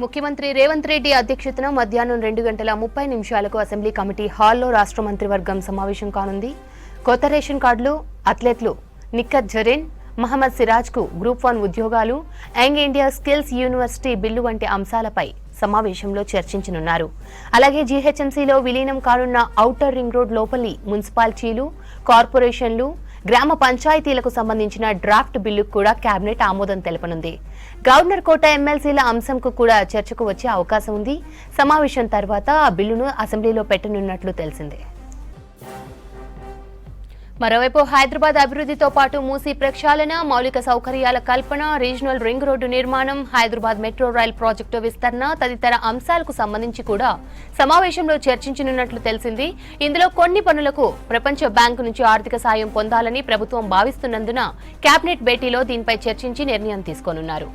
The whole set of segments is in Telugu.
ముఖ్యమంత్రి రేవంత్ రెడ్డి అధ్యక్షతన మధ్యాహ్నం 2:30 అసెంబ్లీ కమిటీ హాల్లో రాష్ట్ర మంత్రివర్గం సమావేశం కానుంది. కొత్త రేషన్ కార్డులు, అథ్లెట్లు నిఖత్ జరీన్, మహమ్మద్ సిరాజ్ కు గ్రూప్ 1 ఉద్యోగాలు, young India skills university bill వంటి అంశాలపై సమావేశంలో చర్చించనున్నారు. అలాగే జీహెచ్ఎంసీలో విలీనం కానున్న ఔటర్ రింగ్ రోడ్ లోపలి మున్సిపాలిటీలు, కార్పొరేషన్లు, గ్రామ పంచాయతీలకు సంబంధించిన డ్రాఫ్ట్ బిల్లుకు కూడా కేబినెట్ ఆమోదం తెలపనుంది. గవర్నర్ కోట ఎమ్మెల్సీల అంశంకు కూడా చర్చకు వచ్చే అవకాశం ఉంది. సమావేశం తర్వాత ఆ బిల్లును అసెంబ్లీలో పెట్టనున్నట్లు తెలిసిందే. మరోవైపు హైదరాబాద్ అభివృద్ధితో పాటు మూసీ ప్రక్షాళన, మౌలిక సౌకర్యాల కల్పన, రీజనల్ రింగ్ రోడ్డు నిర్మాణం, హైదరాబాద్ మెట్రో రైల్ ప్రాజెక్టు విస్తరణ తదితర అంశాలకు సంబంధించి కూడా సమావేశంలో చర్చించనున్నట్లు తెలిసింది. ఇందులో కొన్ని పనులకు ప్రపంచ బ్యాంకు నుంచి ఆర్థిక సాయం పొందాలని ప్రభుత్వం భావిస్తున్నందున కేబినెట్ భేటీలో దీనిపై చర్చించి నిర్ణయం తీసుకోనున్నారు.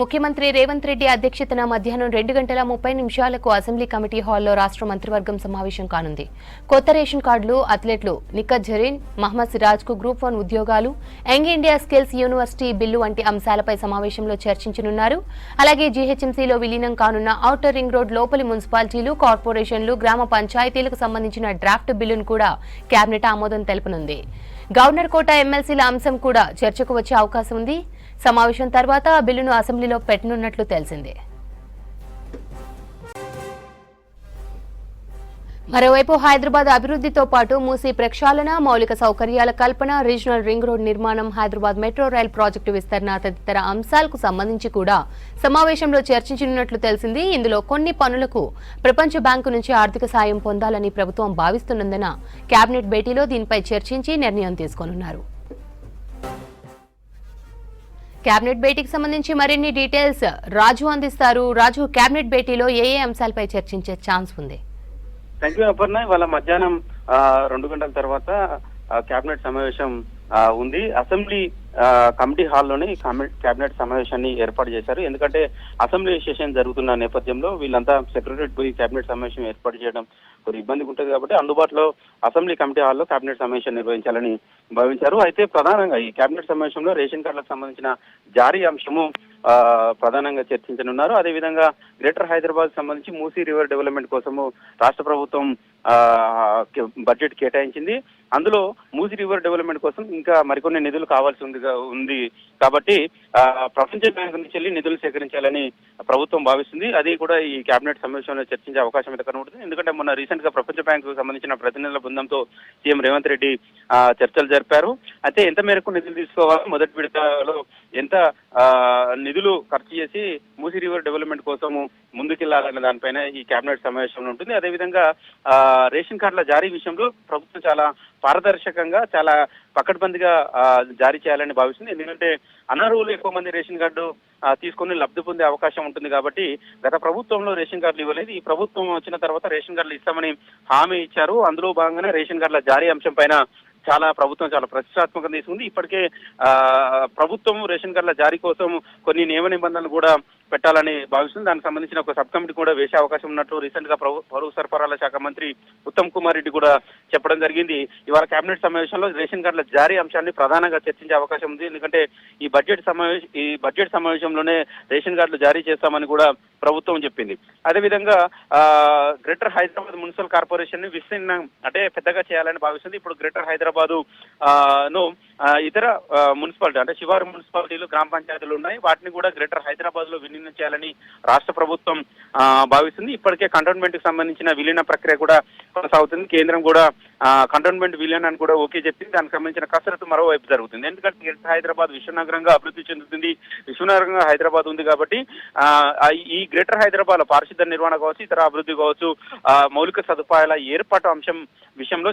ముఖ్యమంత్రి రేవంత్ రెడ్డి అధ్యక్షతన మధ్యాహ్నం 2:30 అసెంబ్లీ కమిటీ హాల్లో రాష్ట్ర మంత్రివర్గం సమావేశం కానుంది. కొత్త రేషన్ కార్డులు, అథ్లెట్లు నిఖత్ జరీన్, మహమ్మద్ సిరాజ్ కు గ్రూప్ 1 ఉద్యోగాలు, young India skills university bill వంటి అంశాలపై సమావేశంలో చర్చించనున్నారు. అలాగే జీహెచ్ఎంసీలో విలీనం కానున్న ఔటర్ రింగ్ రోడ్ లోపలి మున్సిపాలిటీలు, కార్పొరేషన్లు, గ్రామ పంచాయతీలకు సంబంధించిన డ్రాఫ్ట్ బిల్లును కూడా కేబినెట్ ఆమోదం తెలపనుంది. గవర్నర్ కోట ఎమ్మెల్సీల అంశం కూడా చర్చకు వచ్చే అవకాశం ఉంది. సమావేశం తర్వాత ఆ బిల్లును అసెంబ్లీలో పెట్టనున్నట్లు తెలిసిందే. మరోవైపు హైదరాబాద్ అభివృద్ధితో పాటు మూసీ ప్రక్షాళన, మౌలిక సౌకర్యాల కల్పన, రీజనల్ రింగ్ రోడ్ నిర్మాణం, హైదరాబాద్ మెట్రో రైల్ ప్రాజెక్టు విస్తరణ తదితర అంశాలకు సంబంధించి కూడా సమావేశంలో చర్చించనున్నట్లు తెలిసింది. ఇందులో కొన్ని పనులకు ప్రపంచ బ్యాంకు నుంచి ఆర్థిక సాయం పొందాలని ప్రభుత్వం భావిస్తున్నందున కేబినెట్ భేటీలో దీనిపై చర్చించి నిర్ణయం తీసుకోనున్నారు. కేబినెట్ భేటీకి సంబంధించి మరిన్ని డీటెయిల్స్ రాజు అందిస్తారు. రాజు, కేబినెట్ భేటీలో ఏ అంశాలపై చర్చించే ఛాన్స్ ఉంది? Thank you Aparna. ఇవాళ మధ్యాహ్నం 2 గంటల తర్వాత కేబినెట్ సమావేశం ఉంది. అసెంబ్లీ కమిటీ హాల్లోనే కేబినెట్ సమావేశాన్ని ఏర్పాటు చేశారు. ఎందుకంటే అసెంబ్లీ సెషన్ జరుగుతున్న నేపథ్యంలో వీళ్ళంతా సెక్రటరియట్ పోయి కేబినెట్ సమావేశం ఏర్పాటు చేయడం కొద్ది ఇబ్బందిగా ఉంటుంది కాబట్టి అందుబాటులో అసెంబ్లీ కమిటీ హాల్లో కేబినెట్ సమావేశం నిర్వహించాలని భావించారు. అయితే ప్రధానంగా ఈ కేబినెట్ సమావేశంలో రేషన్ కార్డులకు సంబంధించిన జారీ అంశము ప్రధానంగా చర్చించనున్నారు. అదేవిధంగా గ్రేటర్ హైదరాబాద్ సంబంధించి మూసీ రివర్ డెవలప్మెంట్ కోసము రాష్ట్ర ప్రభుత్వం బడ్జెట్ కేటాయించింది. అందులో మూసీ రివర్ డెవలప్మెంట్ కోసం ఇంకా మరికొన్ని నిధులు కావాల్సి ఉంది కాబట్టి ప్రపంచ బ్యాంకు నుంచి వెళ్ళి నిధులు సేకరించాలని ప్రభుత్వం భావిస్తుంది. అది కూడా ఈ కేబినెట్ సమావేశంలో చర్చించే అవకాశం అయితే కనబడుతుంది. ఎందుకంటే మొన్న రీసెంట్ గా ప్రపంచ బ్యాంకు సంబంధించిన ప్రతినిధుల బృందంతో సీఎం రేవంత్ రెడ్డి చర్చలు జరిపారు. అయితే ఎంత మేరకు నిధులు తీసుకోవాలి, మొదటి విడతలో ఎంత నిధులు ఖర్చు చేసి మూసీ రివర్ డెవలప్మెంట్ కోసము ముందుకెళ్లాలనే దానిపైన ఈ కేబినెట్ సమావేశంలో ఉంటుంది. అదేవిధంగా రేషన్ కార్డుల జారీ విషయంలో ప్రభుత్వం చాలా పారదర్శకంగా, చాలా పకడ్బందీగా జారీ చేయాలని భావిస్తుంది. ఎందుకంటే అనర్హులు ఎక్కువ మంది రేషన్ కార్డు తీసుకుని లబ్ధి పొందే అవకాశం ఉంటుంది కాబట్టి గత ప్రభుత్వంలో రేషన్ కార్డులు ఇవ్వలేదు. ఈ ప్రభుత్వం వచ్చిన తర్వాత రేషన్ కార్డులు ఇస్తామని హామీ ఇచ్చారు. అందులో భాగంగానే రేషన్ కార్డుల జారీ అంశం పైన ప్రభుత్వం చాలా ప్రతిష్టాత్మకంగా తీసుకుంది. ఇప్పటికే ప్రభుత్వం రేషన్ కార్డుల జారీ కోసం కొన్ని నియమ నిబంధనలు కూడా పెట్టాలని భావిస్తుంది. దానికి సంబంధించిన ఒక సబ్ కమిటీ కూడా వేసే అవకాశం ఉన్నట్టు రీసెంట్ గా పౌర సరఫరాల శాఖ మంత్రి ఉత్తమ్ కుమార్ రెడ్డి కూడా చెప్పడం జరిగింది. ఇవాళ కేబినెట్ సమావేశంలో రేషన్ కార్డుల జారీ అంశాన్ని ప్రధానంగా చర్చించే అవకాశం ఉంది. ఎందుకంటే ఈ బడ్జెట్ సమావేశంలోనే రేషన్ కార్డులు జారీ చేస్తామని కూడా ప్రభుత్వం చెప్పింది. అదేవిధంగా గ్రేటర్ హైదరాబాద్ మున్సిపల్ కార్పొరేషన్ ని విస్తీర్ణం అంటే పెద్దగా చేయాలని భావిస్తుంది. ఇప్పుడు గ్రేటర్ హైదరాబాద్ ను ఇతర మున్సిపాలిటీ అంటే శివారు మున్సిపాలిటీలు, గ్రామ పంచాయతీలు ఉన్నాయి. వాటిని కూడా గ్రేటర్ హైదరాబాద్ లో విలీనం చేయాలని రాష్ట్ర ప్రభుత్వం భావిస్తుంది. ఇప్పటికే కంటోన్మెంట్ కి సంబంధించిన విలీన ప్రక్రియ కూడా కొనసాగుతుంది. కేంద్రం కూడా కంటోన్మెంట్ విలీనాన్ని కూడా ఓకే చెప్పింది. దానికి సంబంధించిన కసరత్తు మరోవైపు జరుగుతుంది. ఎందుకంటే గ్రేటర్ హైదరాబాద్ విశ్వనగరంగా అభివృద్ధి చెందుతుంది. విశ్వనగరంగా హైదరాబాద్ ఉంది కాబట్టి ఈ గ్రేటర్ హైదరాబాద్ లో పారిశుద్ధ నిర్వహణ కావచ్చు, ఇతర అభివృద్ధి కావచ్చు, మౌలిక సదుపాయాల ఏర్పాటు అంశం విషయంలో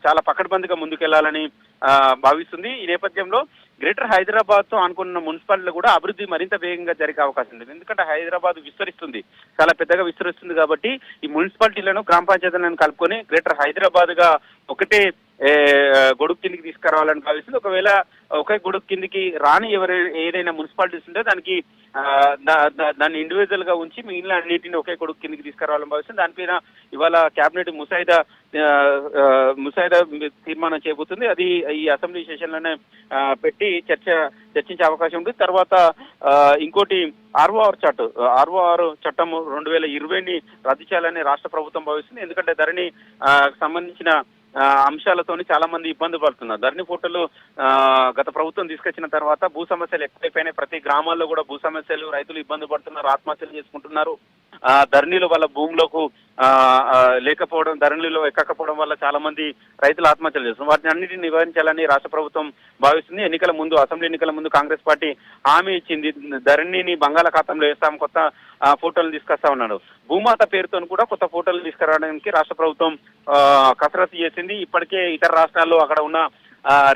చాలా పకడ్బందీగా ముందుకెళ్లాలని భావిస్తుంది. ఈ నేపథ్యంలో గ్రేటర్ హైదరాబాద్ తో అనుకున్న మున్సిపాలిటీలు కూడా అభివృద్ధి మరింత వేగంగా జరిగే అవకాశం ఉంది. ఎందుకంటే హైదరాబాద్ విస్తరిస్తుంది, చాలా పెద్దగా విస్తరిస్తుంది కాబట్టి ఈ మున్సిపాలిటీలను, గ్రామ పంచాయతీలను కలుపుకొని గ్రేటర్ హైదరాబాద్ గా ఒకటే గొడుగు కిందికి తీసుకురావాలని భావిస్తుంది. ఒకవేళ ఒకే గొడుగు కిందికి రాని ఏదైనా మున్సిపాలిటీస్ ఉంటే దానికి దాన్ని ఇండివిజువల్ గా ఉంచి మిగిలిన అన్నింటిని ఒకే కొడుకు కిందికి తీసుకురావాలని భావిస్తుంది. దానిపైన ఇవాళ కేబినెట్ ముసాయిదా తీర్మానం చేయబోతుంది. అది ఈ అసెంబ్లీ సెషన్ లోనే పెట్టి చర్చించే అవకాశం ఉంది. తర్వాత ఇంకోటి ఆర్ఓఆర్ చట్టం 2020ని రద్దు చేయాలని రాష్ట్ర ప్రభుత్వం భావిస్తుంది. ఎందుకంటే ధరణి సంబంధించిన అంశాలతోని చాలా మంది ఇబ్బంది పడుతున్నారు. ధరణి పోర్టల్ గత ప్రభుత్వం తీసుకొచ్చిన తర్వాత భూ సమస్యలు ఎక్కువైపోయినాయి. ప్రతి గ్రామాల్లో కూడా భూ సమస్యలు, రైతులు ఇబ్బంది పడుతున్నారు, ఆత్మహత్యలు చేసుకుంటున్నారు. ధరణిలో వాళ్ళ భూములకు లేకపోవడం, ధరణిలో ఎక్కకపోవడం వల్ల చాలా మంది రైతులు ఆత్మహత్యలు చేస్తున్నారు. వాటిని అన్నిటిని నివారించాలని రాష్ట్ర ప్రభుత్వం భావిస్తుంది. అసెంబ్లీ ఎన్నికల ముందు కాంగ్రెస్ పార్టీ హామీ ఇచ్చింది. ధరణిని బంగాళాఖాతంలో వేస్తాం, కొత్త ఫోటోలు తీసుకొస్తా ఉన్నాడు. భూమాత పేరుతో కూడా కొత్త ఫోటోలు తీసుకురావడానికి రాష్ట్ర ప్రభుత్వం కసరత్తు చేసింది. ఇప్పటికే ఇతర రాష్ట్రాల్లో అక్కడ ఉన్న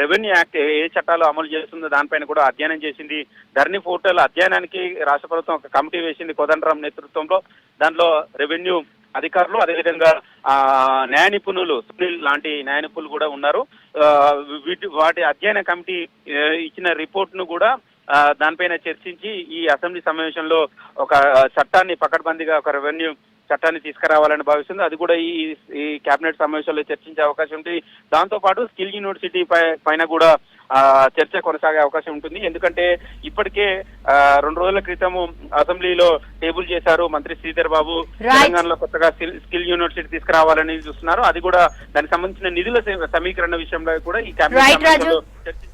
రెవెన్యూ యాక్ట్ ఏ చట్టాలు అమలు చేస్తుందో దానిపైన కూడా అధ్యయనం చేసింది. ధరణి పోర్టల్ అధ్యయనానికి రాష్ట్ర ప్రభుత్వం ఒక కమిటీ వేసింది కోదండరాం నేతృత్వంలో. దాంట్లో రెవెన్యూ అధికారులు, అదేవిధంగా న్యాయ నిపుణులు, సునీల్ లాంటి న్యాయ నిపుణులు కూడా ఉన్నారు. వాటి అధ్యయన కమిటీ ఇచ్చిన రిపోర్ట్ ను కూడా దానిపైన చర్చించి ఈ అసెంబ్లీ సమావేశంలో ఒక చట్టాన్ని పకడ్బందీగా ఒక రెవెన్యూ చట్టాన్ని తీసుకురావాలని భావిస్తుంది. అది కూడా ఈ కేబినెట్ సమావేశంలో చర్చించే అవకాశం ఉంది. దాంతో పాటు స్కిల్ యూనివర్సిటీ పైన కూడా చర్చ కొనసాగే అవకాశం ఉంటుంది. ఎందుకంటే ఇప్పటికే 2 రోజుల క్రితం అసెంబ్లీలో టేబుల్ చేశారు మంత్రి శ్రీధర్ బాబు. తెలంగాణలో కొత్తగా స్కిల్ యూనివర్సిటీ తీసుకురావాలని చూస్తున్నారు. అది కూడా దానికి సంబంధించిన నిధుల సమీకరణ విషయంలో కూడా ఈ కేబినెట్ సమావేశంలో చర్చించారు.